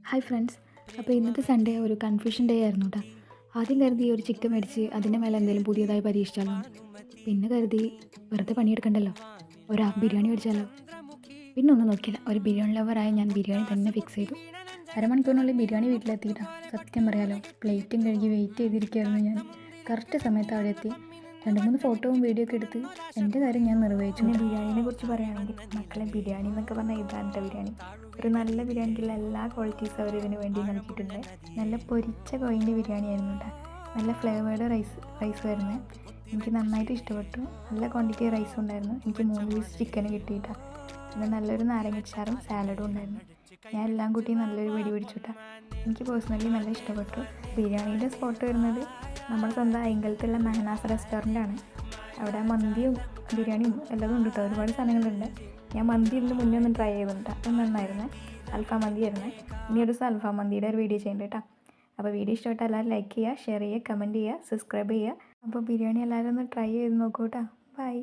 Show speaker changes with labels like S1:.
S1: Hi friends. അപ്പോൾ ഇന്നത്തെ Sunday ഒരു കൺഫ്യൂഷൻ ഡേ ആയിരുന്നു കേട്ടോ. ആദ്യം കരുതി ഒരു ചിക്കൻ മേടിച്ച് അതിൻ്റെ മേലെ എന്തെങ്കിലും പുതിയതായി പരീക്ഷിച്ചാലോ. പിന്നെ കരുതി വെറുതെ പണിയെടുക്കണ്ടല്ലോ, ഒരു ഹാഫ് ബിരിയാണി മേടിച്ചാലോ. പിന്നെ ഒന്നും നോക്കിയില്ല, ഒരു ബിരിയാണി ലവറായി ഞാൻ ബിരിയാണി തന്നെ ഫിക്സ് ചെയ്തു. അരമണിക്കൂറിനുള്ളിൽ ബിരിയാണി വീട്ടിലെത്തിയിട്ടാ. സത്യം പറയാലോ, പ്ലേറ്റും കഴുകി വെയിറ്റ് ചെയ്തിരിക്കുകയായിരുന്നു ഞാൻ. കറക്റ്റ് സമയത്ത് അവിടെ എത്തി. 2-3 ഫോട്ടോയും വീഡിയോ ഒക്കെ എടുത്ത് എൻ്റെ കാര്യം ഞാൻ നിർവഹിച്ചു. പിന്നെ ബിരിയാണിനെ കുറിച്ച് പറയുകയാണെങ്കിൽ, മക്കളെ ബിരിയാണി എന്നൊക്കെ പറഞ്ഞാൽ ഇതാണ് ബിരിയാണി. ഒരു നല്ല ബിരിയാണിക്കുള്ള എല്ലാ ക്വാളിറ്റീസും അവർ ഇതിന് വേണ്ടി നൽകിയിട്ടുണ്ട്. നല്ല പൊരിച്ച കോഴിൻ്റെ ബിരിയാണി ആയിരുന്നു കേട്ടോ. നല്ല ഫ്ലേവേർഡ് റൈസ് വരുന്നത് എനിക്ക് നന്നായിട്ട് ഇഷ്ടപ്പെട്ടു. നല്ല ക്വാണ്ടിറ്റി റൈസും ഉണ്ടായിരുന്നു. എനിക്ക് 3 പീസ് ചിക്കൻ കിട്ടിയിട്ടാണ്. പിന്നെ നല്ലൊരു നാരങ്ങച്ചാറും സാലഡും ഉണ്ടായിരുന്നു. ഞാൻ എല്ലാം കൂട്ടി നല്ലൊരു വെടി പിടിച്ചുട്ടാ. എനിക്ക് പേഴ്സണലി നല്ല ഇഷ്ടപ്പെട്ടു. ബിരിയാണീൻ്റെ സ്പോട്ട് വരുന്നത് നമ്മുടെ സ്വന്തം അയങ്കലത്തുള്ള മെഹനാസ് റെസ്റ്റോറൻ്റാണ്. അവിടെ മന്തിയും ബിരിയാണിയും എല്ലാതും ഉണ്ട് കേട്ടോ. ഒരുപാട് സാധനങ്ങളുണ്ട്. ഞാൻ മന്തി ഇതിന് മുന്നേ ഒന്ന് ട്രൈ ചെയ്തിട്ടുണ്ട്. അത് നന്നായിരുന്നു. അൽഫാം മന്തി ആയിരുന്നു. ഇനി ഒരു ദിവസം അൽഫാം മന്തിയുടെ ഒരു വീഡിയോ ചെയ്യുന്നുണ്ട് കേട്ടോ. അപ്പോൾ വീഡിയോ ഇഷ്ടപ്പെട്ടാൽ എല്ലാവരും ലൈക്ക് ചെയ്യുക, ഷെയർ ചെയ്യുക, കമൻറ്റ് ചെയ്യുക, സബ്സ്ക്രൈബ് ചെയ്യുക. അപ്പോൾ ബിരിയാണി എല്ലാവരും ഒന്ന് ട്രൈ ചെയ്ത് നോക്കൂ കേട്ടോ. ബൈ.